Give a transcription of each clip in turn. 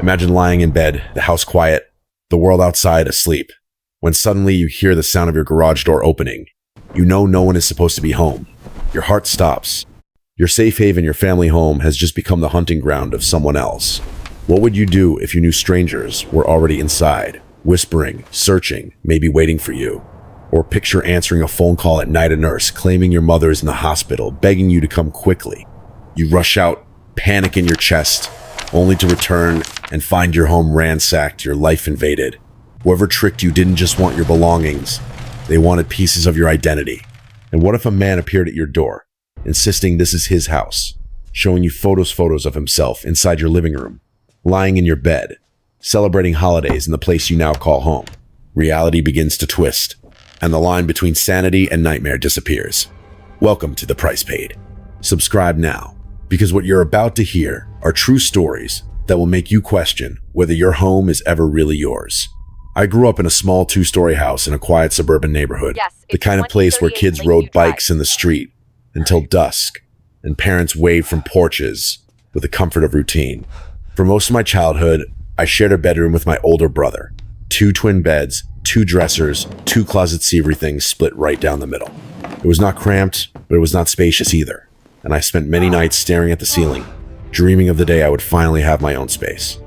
Imagine lying in bed, the house quiet, the world outside asleep, when suddenly you hear the sound of your garage door opening. You know no one is supposed to be home. Your heart stops. Your safe haven, your family home, has just become the hunting ground of someone else. What would you do if you knew strangers were already inside, whispering, searching, maybe waiting for you? Or picture answering a phone call at night, a nurse claiming your mother is in the hospital, begging you to come quickly. You rush out, panic in your chest, only to return and find your home ransacked, your life invaded. Whoever tricked you didn't just want your belongings, they wanted pieces of your identity. And what if a man appeared at your door, insisting this is his house, showing you photos of himself inside your living room, lying in your bed, celebrating holidays in the place you now call home? Reality begins to twist, and the line between sanity and nightmare disappears. Welcome to The Price Paid. Subscribe now, because what you're about to hear are true stories that will make you question whether your home is ever really yours. I grew up in a small 2-story house in a quiet suburban neighborhood, the kind of place where kids rode bikes in the street until dusk, and parents waved from porches with the comfort of routine. For most of my childhood, I shared a bedroom with my older brother. 2 twin beds, 2 dressers, 2 closet-see-everything split right down the middle. It was not cramped, but it was not spacious either, and I spent many nights staring at the ceiling, dreaming of the day I would finally have my own space.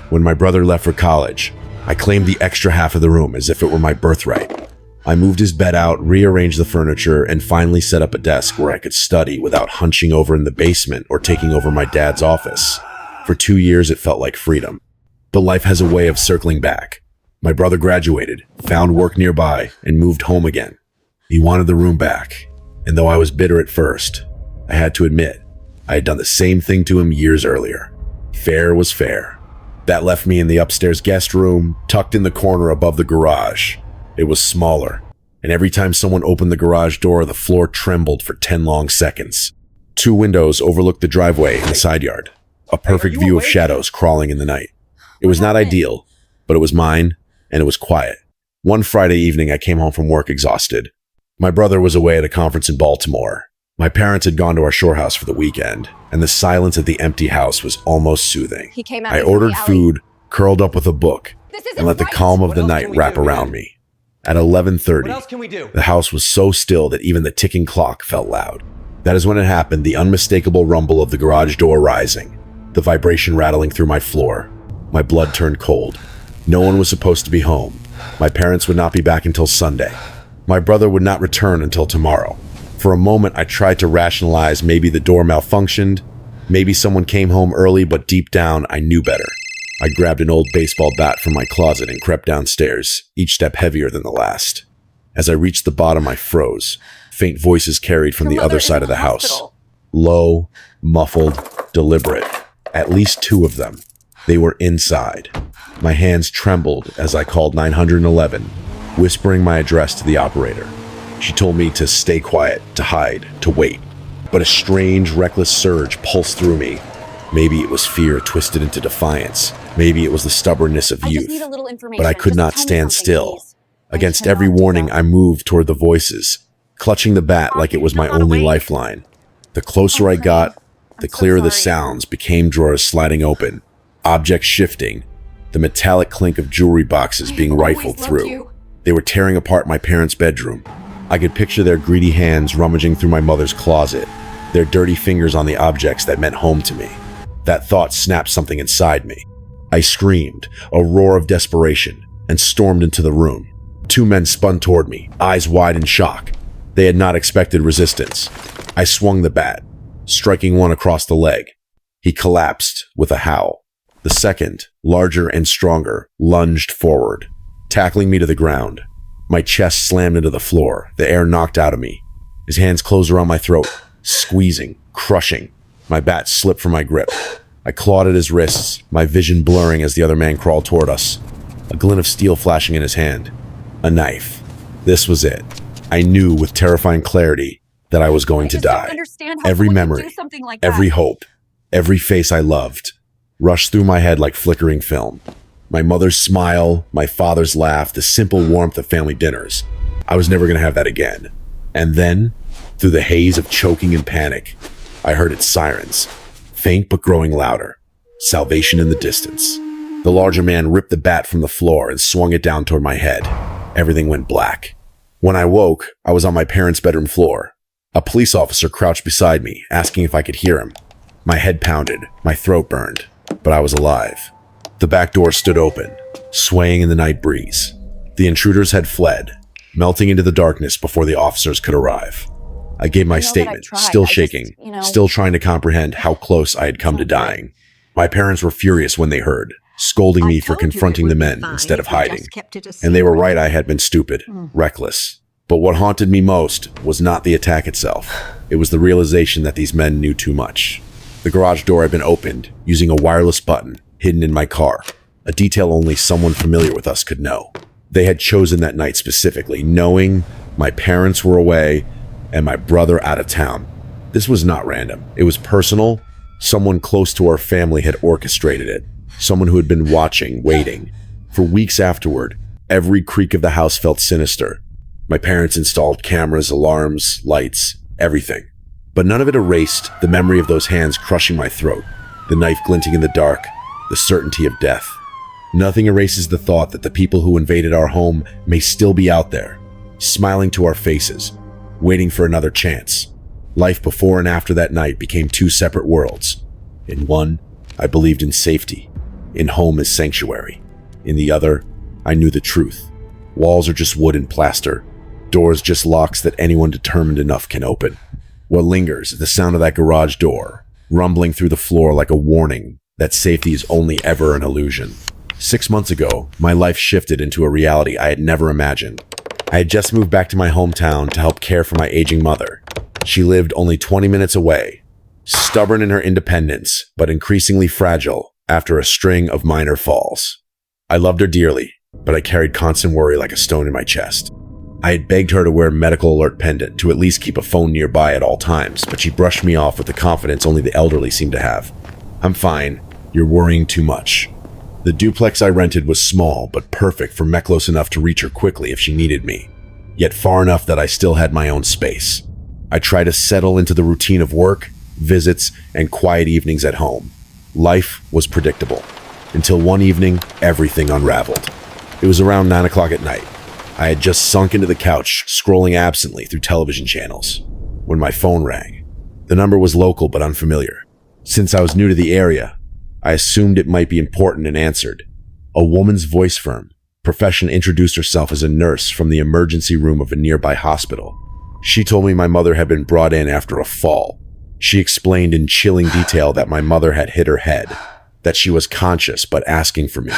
When my brother left for college, I claimed the extra half of the room as if it were my birthright. I moved his bed out, rearranged the furniture, and finally set up a desk where I could study without hunching over in the basement or taking over my dad's office. For 2 years, it felt like freedom. But life has a way of circling back. My brother graduated, found work nearby, and moved home again. He wanted the room back, and though I was bitter at first, I had to admit I had done the same thing to him years earlier. Fair was fair. That left me in the upstairs guest room, tucked in the corner above the garage. It was smaller, and every time someone opened the garage door, the floor trembled for 10 long seconds. 2 windows overlooked the driveway and the side yard, a perfect view of shadows crawling in the night. It was not ideal, but it was mine, and it was quiet. One Friday evening, I came home from work exhausted. My brother was away at a conference in Baltimore. My parents had gone to our shore house for the weekend, and the silence at the empty house was almost soothing. I ordered food, curled up with a book, and let the calm of the night wrap around me. At 11:30, the house was so still that even the ticking clock felt loud. That is when it happened, the unmistakable rumble of the garage door rising, the vibration rattling through my floor. My blood turned cold. No one was supposed to be home. My parents would not be back until Sunday. My brother would not return until tomorrow. For a moment, I tried to rationalize maybe the door malfunctioned, maybe someone came home early, but deep down, I knew better. I grabbed an old baseball bat from my closet and crept downstairs, each step heavier than the last. As I reached the bottom, I froze. Faint voices carried from the other side of the house. Low, muffled, deliberate. At least 2 of them. They were inside. My hands trembled as I called 911, whispering my address to the operator. She told me to stay quiet, to hide, to wait. But a strange, reckless surge pulsed through me. Maybe it was fear twisted into defiance. Maybe it was the stubbornness of youth. But I could not stand still. Against every warning, I moved toward the voices, clutching the bat like it was my only lifeline. The closer I got, the clearer the sounds became, drawers sliding open, objects shifting, the metallic clink of jewelry boxes being rifled through. They were tearing apart my parents' bedroom. I could picture their greedy hands rummaging through my mother's closet, their dirty fingers on the objects that meant home to me. That thought snapped something inside me. I screamed, a roar of desperation, and stormed into the room. 2 men spun toward me, eyes wide in shock. They had not expected resistance. I swung the bat, striking one across the leg. He collapsed with a howl. The second, larger and stronger, lunged forward, tackling me to the ground. My chest slammed into the floor, the air knocked out of me. His hands closed around my throat, squeezing, crushing. My bat slipped from my grip. I clawed at his wrists, my vision blurring as the other man crawled toward us, a glint of steel flashing in his hand. A knife. This was it. I knew with terrifying clarity that I was going to die. Every memory, every hope, every face I loved rushed through my head like flickering film. My mother's smile, my father's laugh, the simple warmth of family dinners. I was never going to have that again. And then, through the haze of choking and panic, I heard its sirens, faint but growing louder. Salvation in the distance. The larger man ripped the bat from the floor and swung it down toward my head. Everything went black. When I woke, I was on my parents' bedroom floor. A police officer crouched beside me, asking if I could hear him. My head pounded, my throat burned, but I was alive. The back door stood open, swaying in the night breeze. The intruders had fled, melting into the darkness before the officers could arrive. I gave my statement, still shaking, still trying to comprehend how close I had come to dying. My parents were furious when they heard, scolding me for confronting the men instead of hiding. And they were right, I had been stupid, reckless. But what haunted me most was not the attack itself. It was the realization that these men knew too much. The garage door had been opened using a wireless button hidden in my car, a detail only someone familiar with us could know. They had chosen that night specifically, knowing my parents were away and my brother out of town. This was not random. It was personal. Someone close to our family had orchestrated it. Someone who had been watching, waiting. For weeks afterward, every creak of the house felt sinister. My parents installed cameras, alarms, lights, everything. But none of it erased the memory of those hands crushing my throat, the knife glinting in the dark, the certainty of death. Nothing erases the thought that the people who invaded our home may still be out there, smiling to our faces, waiting for another chance. Life before and after that night became two separate worlds. In one, I believed in safety, in home as sanctuary. In the other, I knew the truth. Walls are just wood and plaster, doors just locks that anyone determined enough can open. What lingers is the sound of that garage door, rumbling through the floor like a warning that safety is only ever an illusion. 6 months ago, my life shifted into a reality I had never imagined. I had just moved back to my hometown to help care for my aging mother. She lived only 20 minutes away, stubborn in her independence, but increasingly fragile after a string of minor falls. I loved her dearly, but I carried constant worry like a stone in my chest. I had begged her to wear a medical alert pendant to at least keep a phone nearby at all times, but she brushed me off with the confidence only the elderly seem to have. "I'm fine. You're worrying too much." The duplex I rented was small, but perfect for me close enough to reach her quickly if she needed me, yet far enough that I still had my own space. I tried to settle into the routine of work, visits, and quiet evenings at home. Life was predictable, until one evening, everything unraveled. It was around 9 o'clock at night. I had just sunk into the couch, scrolling absently through television channels, when my phone rang. The number was local but unfamiliar. Since I was new to the area, I assumed it might be important and answered. A woman's voice firm, profession introduced herself as a nurse from the emergency room of a nearby hospital. She told me my mother had been brought in after a fall. She explained in chilling detail that my mother had hit her head, that she was conscious but asking for me,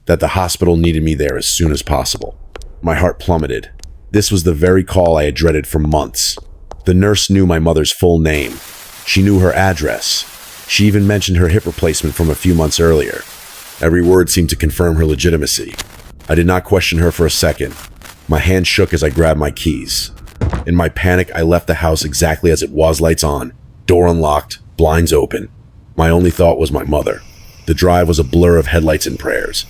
that the hospital needed me there as soon as possible. My heart plummeted. This was the very call I had dreaded for months. The nurse knew my mother's full name. She knew her address. She even mentioned her hip replacement from a few months earlier. Every word seemed to confirm her legitimacy. I did not question her for a second. My hand shook as I grabbed my keys. In my panic, I left the house exactly as it was, lights on, door unlocked, blinds open. My only thought was my mother. The drive was a blur of headlights and prayers.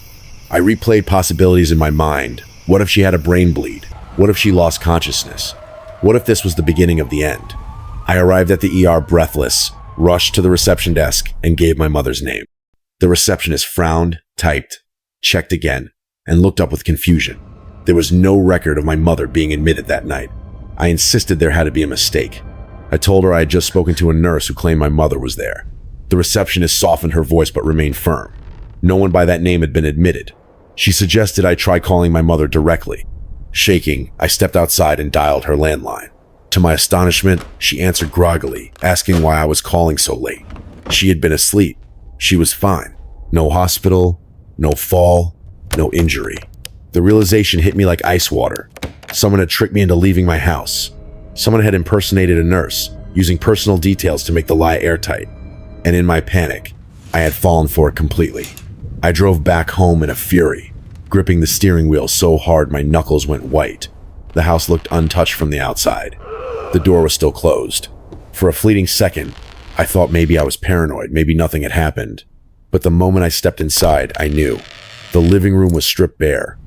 I replayed possibilities in my mind. What if she had a brain bleed? What if she lost consciousness? What if this was the beginning of the end? I arrived at the ER breathless, rushed to the reception desk, and gave my mother's name. The receptionist frowned, typed, checked again, and looked up with confusion. There was no record of my mother being admitted that night. I insisted there had to be a mistake. I told her I had just spoken to a nurse who claimed my mother was there. The receptionist softened her voice but remained firm. No one by that name had been admitted. She suggested I try calling my mother directly. Shaking, I stepped outside and dialed her landline. To my astonishment, she answered groggily, asking why I was calling so late. She had been asleep. She was fine. No hospital, no fall, no injury. The realization hit me like ice water. Someone had tricked me into leaving my house. Someone had impersonated a nurse, using personal details to make the lie airtight. And in my panic, I had fallen for it completely. I drove back home in a fury, gripping the steering wheel so hard my knuckles went white. The house looked untouched from the outside. The door was still closed. For a fleeting second, I thought maybe I was paranoid, maybe nothing had happened. But the moment I stepped inside, I knew. The living room was stripped bare.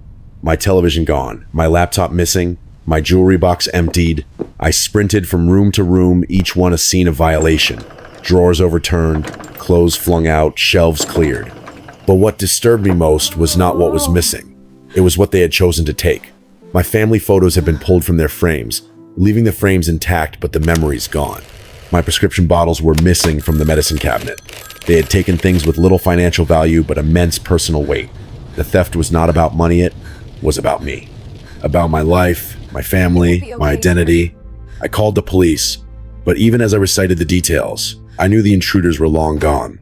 My television gone, my laptop missing, my jewelry box emptied. I sprinted from room to room, each one a scene of violation. Drawers overturned, clothes flung out, shelves cleared. But what disturbed me most was not what was missing. It was what they had chosen to take. My family photos had been pulled from their frames, leaving the frames intact but the memories gone. My prescription bottles were missing from the medicine cabinet. They had taken things with little financial value but immense personal weight. The theft was not about money, it was about me. About my life, my family, my identity. I called the police, but even as I recited the details, I knew the intruders were long gone.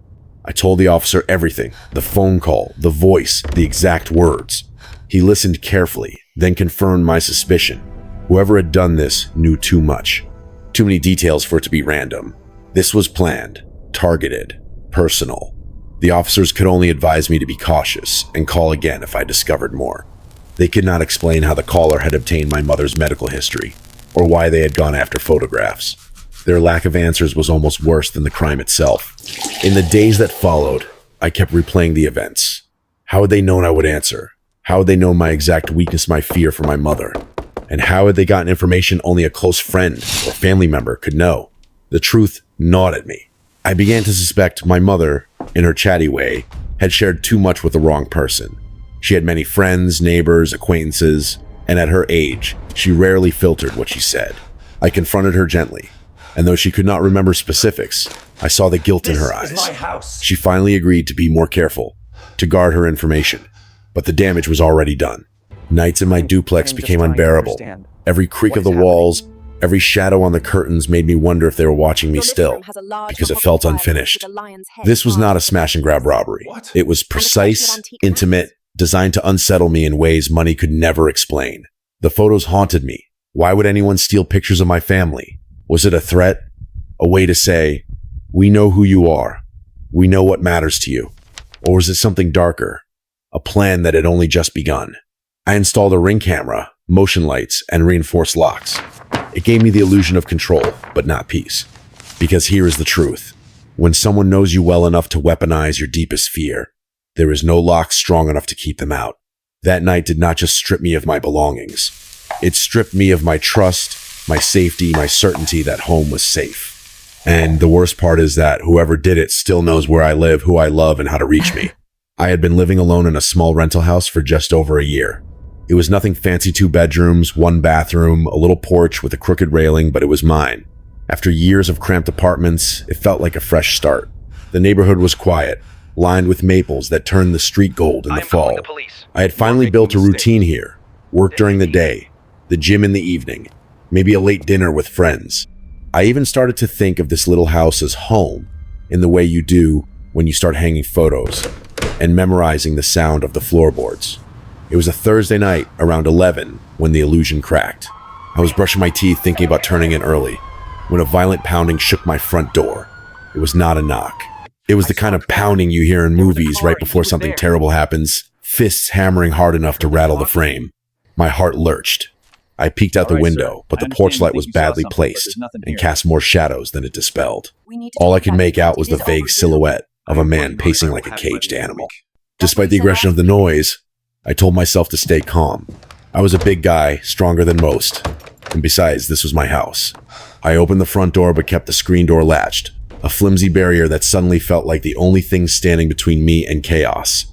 I told the officer everything, the phone call, the voice, the exact words. He listened carefully, then confirmed my suspicion. Whoever had done this knew too much. Too many details for it to be random. This was planned, targeted, personal. The officers could only advise me to be cautious and call again if I discovered more. They could not explain how the caller had obtained my mother's medical history, or why they had gone after photographs. Their lack of answers was almost worse than the crime itself. In the days that followed, I kept replaying the events. How had they known I would answer? How had they known my exact weakness, my fear for my mother? And how had they gotten information only a close friend or family member could know? The truth gnawed at me. I began to suspect my mother, in her chatty way, had shared too much with the wrong person. She had many friends, neighbors, acquaintances, and at her age, she rarely filtered what she said. I confronted her gently, and though she could not remember specifics, I saw the guilt in her eyes. This is my house. She finally agreed to be more careful, to guard her information, but the damage was already done. Nights in my duplex became unbearable. Every creak of the walls, every shadow on the curtains made me wonder if they were watching me still, because it felt unfinished. This was not a smash and grab robbery. What? It was precise, intimate, designed to unsettle me in ways money could never explain. The photos haunted me. Why would anyone steal pictures of my family? Was it a threat? A way to say, we know who you are. We know what matters to you. Or was it something darker? A plan that had only just begun. I installed a Ring camera, motion lights, and reinforced locks. It gave me the illusion of control, but not peace. Because here is the truth. When someone knows you well enough to weaponize your deepest fear, there is no lock strong enough to keep them out. That night did not just strip me of my belongings. It stripped me of my trust, my safety, my certainty that home was safe. And the worst part is that whoever did it still knows where I live, who I love, and how to reach me. I had been living alone in a small rental house for just over a year. It was nothing fancy, 2 bedrooms, 1 bathroom, a little porch with a crooked railing, but it was mine. After years of cramped apartments, it felt like a fresh start. The neighborhood was quiet, lined with maples that turned the street gold in the fall. I had finally built a routine here. Work during the day, the gym in the evening, maybe a late dinner with friends. I even started to think of this little house as home in the way you do when you start hanging photos and memorizing the sound of the floorboards. It was a Thursday night around 11 when the illusion cracked. I was brushing my teeth thinking about turning in early when a violent pounding shook my front door. It was not a knock. It was the kind of pounding you hear in movies right before something terrible happens, fists hammering hard enough to rattle the frame. My heart lurched. I peeked out the window, but the porch light was badly placed and cast more shadows than it dispelled. All I could make out was the vague silhouette of a man pacing like a caged animal. Despite the aggression of the noise, I told myself to stay calm. I was a big guy, stronger than most. And besides, this was my house. I opened the front door but kept the screen door latched, a flimsy barrier that suddenly felt like the only thing standing between me and chaos.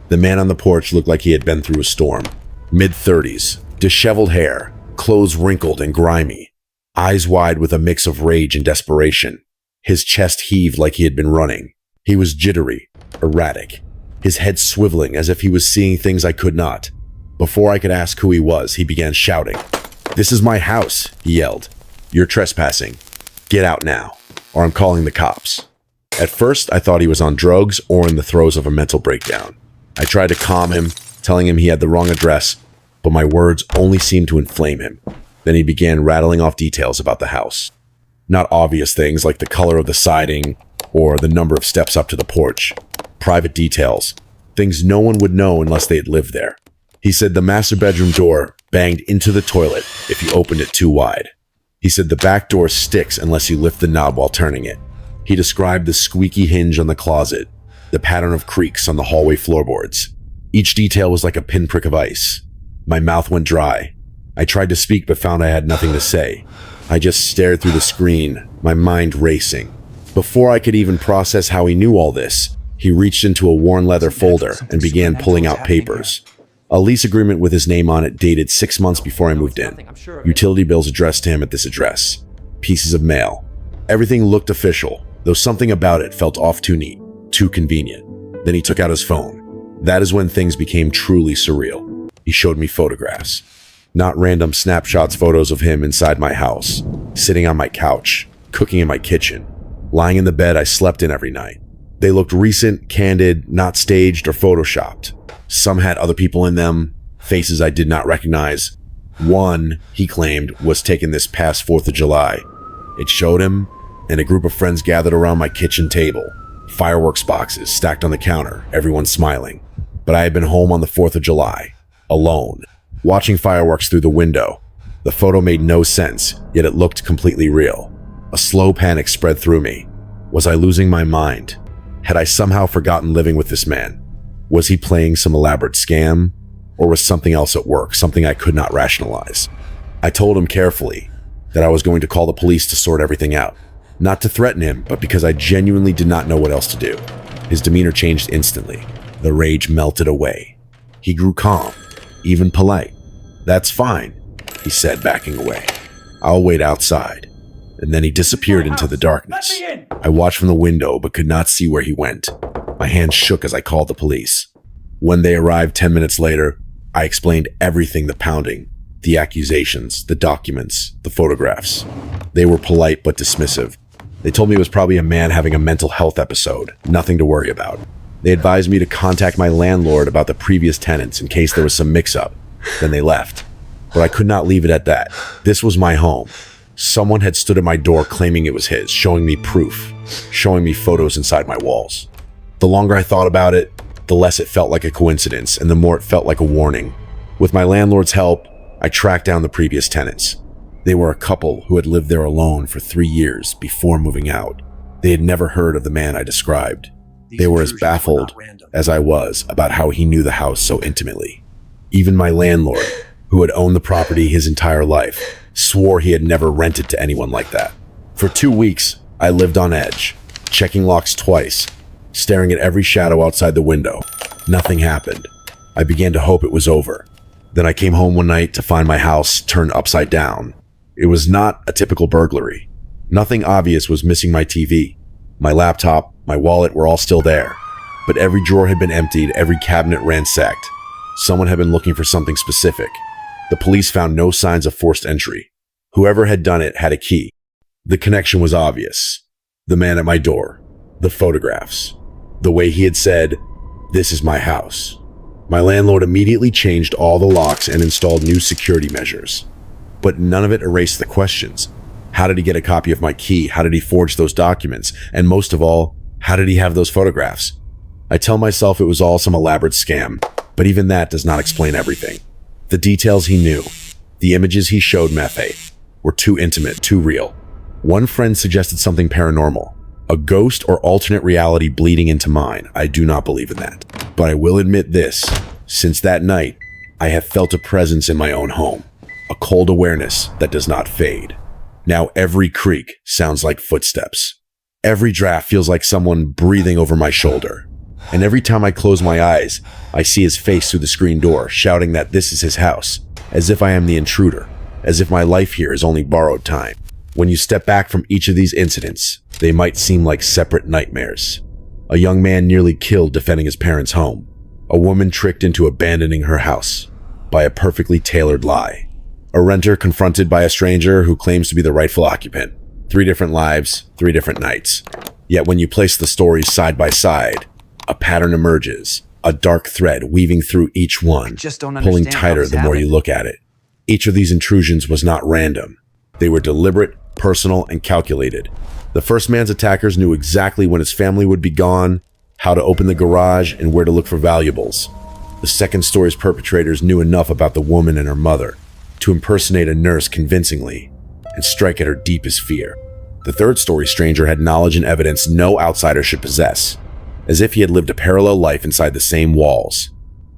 The man on the porch looked like he had been through a storm. Mid-30s, disheveled hair, clothes wrinkled and grimy, eyes wide with a mix of rage and desperation. His chest heaved like he had been running. He was jittery, erratic, his head swiveling as if he was seeing things I could not. Before I could ask who he was, he began shouting. "This is my house," he yelled. "You're trespassing. Get out now, or I'm calling the cops." At first, I thought he was on drugs or in the throes of a mental breakdown. I tried to calm him, telling him he had the wrong address, but my words only seemed to inflame him. Then he began rattling off details about the house. Not obvious things like the color of the siding or the number of steps up to the porch. Private details, things no one would know unless they had lived there. He said the master bedroom door banged into the toilet if you opened it too wide. He said the back door sticks unless you lift the knob while turning it. He described the squeaky hinge on the closet, the pattern of creaks on the hallway floorboards. Each detail was like a pinprick of ice. My mouth went dry. I tried to speak but found I had nothing to say. I just stared through the screen, my mind racing. Before I could even process how he knew all this, He reached into a worn leather folder and began pulling out papers. A lease agreement with his name on it dated 6 months before I moved in. Utility bills addressed to him at this address. Pieces of mail. Everything looked official, though something about it felt off too neat, too convenient. Then he took out his phone. That is when things became truly surreal. He showed me photographs. Not random snapshots photos of him inside my house, sitting on my couch, cooking in my kitchen, lying in the bed I slept in every night. They looked recent, candid, not staged or photoshopped. Some had other people in them, faces I did not recognize. One, he claimed, was taken this past 4th of July. It showed him and a group of friends gathered around my kitchen table. Fireworks boxes stacked on the counter, everyone smiling. But I had been home on the 4th of July, alone, watching fireworks through the window. The photo made no sense, yet it looked completely real. A slow panic spread through me. Was I losing my mind? Had I somehow forgotten living with this man? Was he playing some elaborate scam? Or was something else at work, something I could not rationalize? I told him carefully that I was going to call the police to sort everything out. Not to threaten him, but because I genuinely did not know what else to do. His demeanor changed instantly. The rage melted away. He grew calm, even polite. "That's fine," he said, backing away. "I'll wait outside." And then he disappeared into the darkness. I watched from the window, but could not see where he went. My hands shook as I called the police. When they arrived 10 minutes later, I explained everything: the pounding, the accusations, the documents, the photographs. They were polite but dismissive. They told me it was probably a man having a mental health episode, nothing to worry about. They advised me to contact my landlord about the previous tenants in case there was some mix-up. Then they left. But I could not leave it at that. This was my home. Someone had stood at my door claiming it was his, showing me proof, showing me photos inside my walls. The longer I thought about it, the less it felt like a coincidence, and the more it felt like a warning. With my landlord's help, I tracked down the previous tenants. They were a couple who had lived there alone for 3 years before moving out. They had never heard of the man I described. They were as baffled as I was about how he knew the house so intimately. Even my landlord, who had owned the property his entire life, swore he had never rented to anyone like that. For 2 weeks, I lived on edge, checking locks twice, staring at every shadow outside the window. Nothing happened. I began to hope it was over. Then I came home one night to find my house turned upside down. It was not a typical burglary. Nothing obvious was missing: my TV, my laptop, my wallet were all still there. But every drawer had been emptied, every cabinet ransacked. Someone had been looking for something specific. The police found no signs of forced entry. Whoever had done it had a key. The connection was obvious. The man at my door, the photographs, the way he had said, "This is my house." My landlord immediately changed all the locks and installed new security measures. But none of it erased the questions. How did he get a copy of my key? How did he forge those documents? And most of all, how did he have those photographs? I tell myself it was all some elaborate scam, but even that does not explain everything. The details he knew, the images he showed Mefe, were too intimate, too real. One friend suggested something paranormal, a ghost or alternate reality bleeding into mine. I do not believe in that. But I will admit this: since that night, I have felt a presence in my own home, a cold awareness that does not fade. Now every creak sounds like footsteps. Every draft feels like someone breathing over my shoulder. And every time I close my eyes, I see his face through the screen door, shouting that this is his house, as if I am the intruder, as if my life here is only borrowed time. When you step back from each of these incidents, they might seem like separate nightmares. A young man nearly killed defending his parents' home. A woman tricked into abandoning her house by a perfectly tailored lie. A renter confronted by a stranger who claims to be the rightful occupant. 3 different lives, 3 different nights. Yet when you place the stories side by side, a pattern emerges, a dark thread weaving through each one, pulling tighter the more you look at it. Each of these intrusions was not random. They were deliberate, personal, and calculated. The first man's attackers knew exactly when his family would be gone, how to open the garage, and where to look for valuables. The second story's perpetrators knew enough about the woman and her mother to impersonate a nurse convincingly and strike at her deepest fear. The third story stranger had knowledge and evidence no outsider should possess, as if he had lived a parallel life inside the same walls.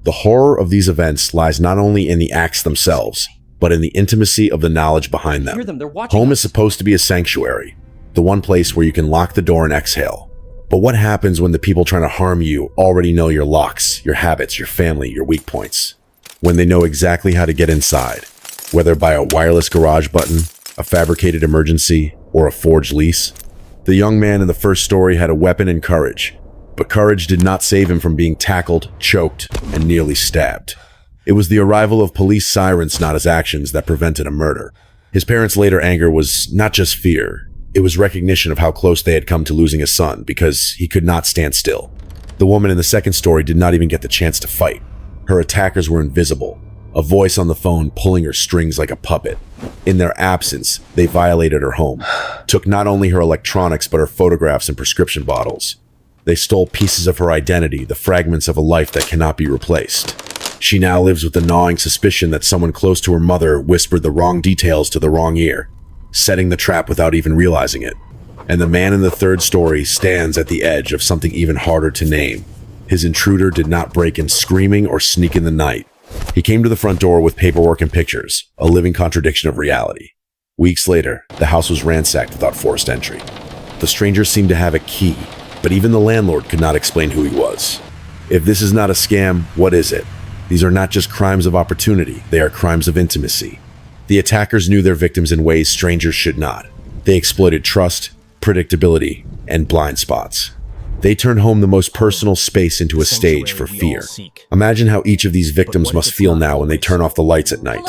The horror of these events lies not only in the acts themselves, but in the intimacy of the knowledge behind them. Home is supposed to be a sanctuary, the one place where you can lock the door and exhale. But what happens when the people trying to harm you already know your locks, your habits, your family, your weak points? When they know exactly how to get inside, whether by a wireless garage button, a fabricated emergency, or a forged lease? The young man in the first story had a weapon and courage, but courage did not save him from being tackled, choked, and nearly stabbed. It was the arrival of police sirens, not his actions, that prevented a murder. His parents' later anger was not just fear. It was recognition of how close they had come to losing a son because he could not stand still. The woman in the second story did not even get the chance to fight. Her attackers were invisible, a voice on the phone pulling her strings like a puppet. In their absence, they violated her home, took not only her electronics but her photographs and prescription bottles. They stole pieces of her identity, the fragments of a life that cannot be replaced. She now lives with the gnawing suspicion that someone close to her mother whispered the wrong details to the wrong ear, setting the trap without even realizing it. And the man in the third story stands at the edge of something even harder to name. His intruder did not break in screaming or sneak in the night. He came to the front door with paperwork and pictures, a living contradiction of reality. Weeks later, the house was ransacked without forced entry. The stranger seemed to have a key, but even the landlord could not explain who he was. If this is not a scam, what is it? These are not just crimes of opportunity, they are crimes of intimacy. The attackers knew their victims in ways strangers should not. They exploited trust, predictability, and blind spots. They turned home the most personal space into a stage for fear. Imagine how each of these victims must feel now when they turn off the lights at night.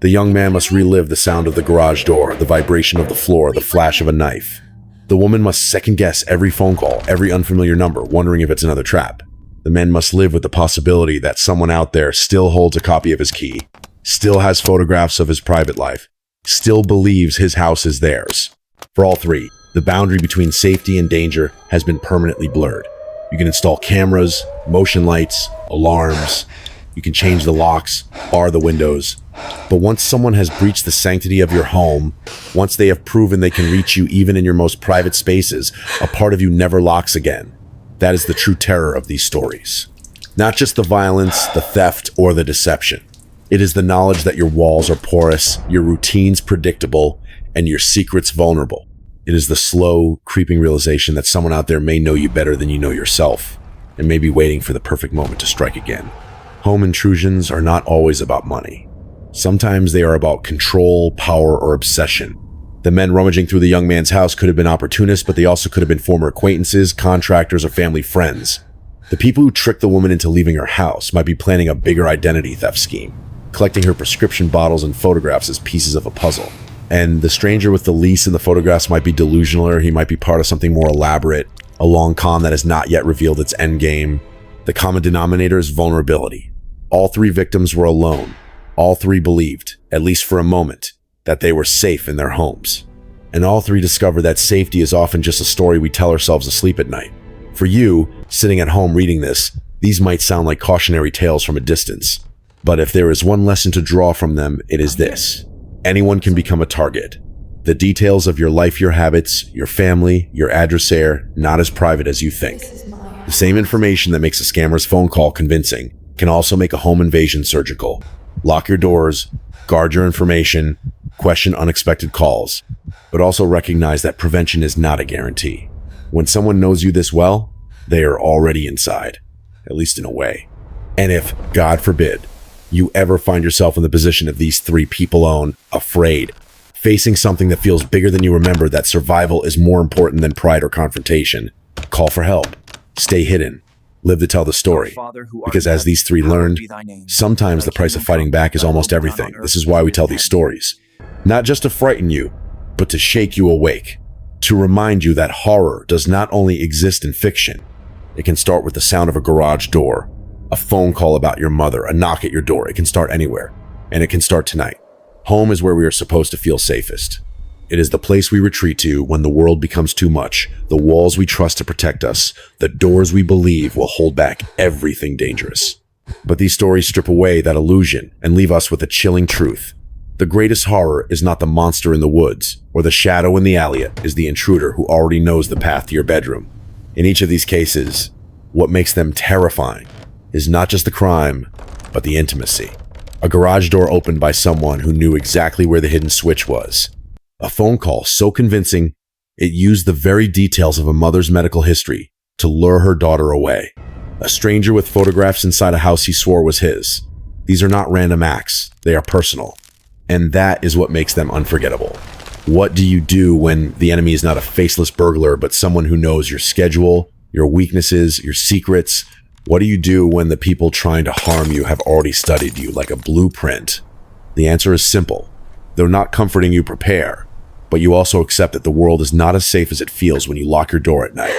The young man must relive the sound of the garage door, the vibration of the floor, the flash of a knife. The woman must second-guess every phone call, every unfamiliar number, wondering if it's another trap. The man must live with the possibility that someone out there still holds a copy of his key, still has photographs of his private life, still believes his house is theirs. For all three, the boundary between safety and danger has been permanently blurred. You can install cameras, motion lights, alarms. You can change the locks, bar the windows. But once someone has breached the sanctity of your home, once they have proven they can reach you even in your most private spaces, a part of you never locks again. That is the true terror of these stories. Not just the violence, the theft, or the deception. It is the knowledge that your walls are porous, your routines predictable, and your secrets vulnerable. It is the slow, creeping realization that someone out there may know you better than you know yourself, and may be waiting for the perfect moment to strike again. Home intrusions are not always about money. Sometimes they are about control, power, or obsession. The men rummaging through the young man's house could have been opportunists, but they also could have been former acquaintances, contractors, or family friends. The people who tricked the woman into leaving her house might be planning a bigger identity theft scheme, collecting her prescription bottles and photographs as pieces of a puzzle. And the stranger with the lease and the photographs might be delusional, or he might be part of something more elaborate, a long con that has not yet revealed its endgame. The common denominator is vulnerability. All three victims were alone. All three believed, at least for a moment, that they were safe in their homes. And all three discovered that safety is often just a story we tell ourselves asleep at night. For you, sitting at home reading this, these might sound like cautionary tales from a distance. But if there is one lesson to draw from them, it is this. Anyone can become a target. The details of your life, your habits, your family, your address are not as private as you think. The same information that makes a scammer's phone call convincing can also make a home invasion surgical. Lock your doors, guard your information, question unexpected calls, but also recognize that prevention is not a guarantee. When someone knows you this well, they are already inside, at least in a way. And if, God forbid, you ever find yourself in the position of these three people alone, afraid, facing something that feels bigger than you remember, that survival is more important than pride or confrontation, call for help, stay hidden, live to tell the story. Because as these three learned, sometimes the price of fighting back is almost everything. This is why we tell these stories. Not just to frighten you, but to shake you awake. To remind you that horror does not only exist in fiction. It can start with the sound of a garage door, a phone call about your mother, a knock at your door. It can start anywhere. And it can start tonight. Home is where we are supposed to feel safest. It is the place we retreat to when the world becomes too much, the walls we trust to protect us, the doors we believe will hold back everything dangerous. But these stories strip away that illusion and leave us with a chilling truth. The greatest horror is not the monster in the woods or the shadow in the alley. It is the intruder who already knows the path to your bedroom. In each of these cases, what makes them terrifying is not just the crime, but the intimacy. A garage door opened by someone who knew exactly where the hidden switch was. A phone call so convincing, it used the very details of a mother's medical history to lure her daughter away. A stranger with photographs inside a house he swore was his. These are not random acts, they are personal. And that is what makes them unforgettable. What do you do when the enemy is not a faceless burglar, but someone who knows your schedule, your weaknesses, your secrets? What do you do when the people trying to harm you have already studied you like a blueprint? The answer is simple. Though not comforting you, prepare. But you also accept that the world is not as safe as it feels when you lock your door at night.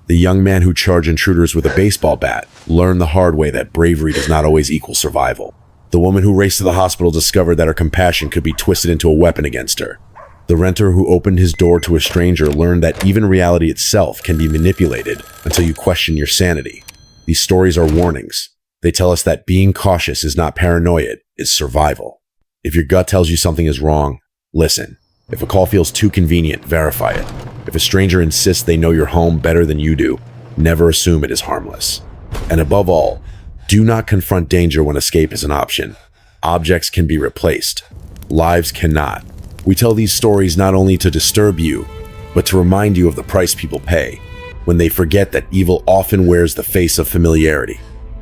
The young man who charged intruders with a baseball bat learned the hard way that bravery does not always equal survival. The woman who raced to the hospital discovered that her compassion could be twisted into a weapon against her. The renter who opened his door to a stranger learned that even reality itself can be manipulated until you question your sanity. These stories are warnings. They tell us that being cautious is not paranoia, it's survival. If your gut tells you something is wrong, listen. If a call feels too convenient, verify it. If a stranger insists they know your home better than you do, never assume it is harmless. And above all, do not confront danger when escape is an option. Objects can be replaced. Lives cannot. We tell these stories not only to disturb you, but to remind you of the price people pay when they forget that evil often wears the face of familiarity.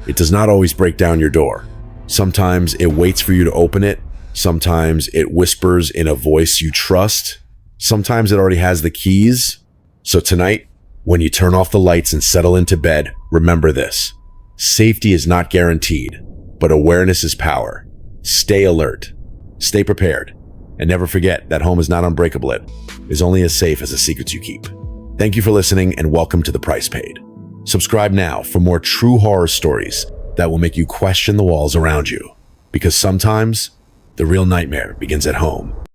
It does not always break down your door. Sometimes it waits for you to open it. Sometimes it whispers in a voice you trust. Sometimes it already has the keys. So tonight, when you turn off the lights and settle into bed, remember this. Safety is not guaranteed, but awareness is power. Stay alert. Stay prepared. And never forget that home is not unbreakable. It is only as safe as the secrets you keep. Thank you for listening and welcome to The Price Paid. Subscribe now for more true horror stories that will make you question the walls around you. Because sometimes the real nightmare begins at home.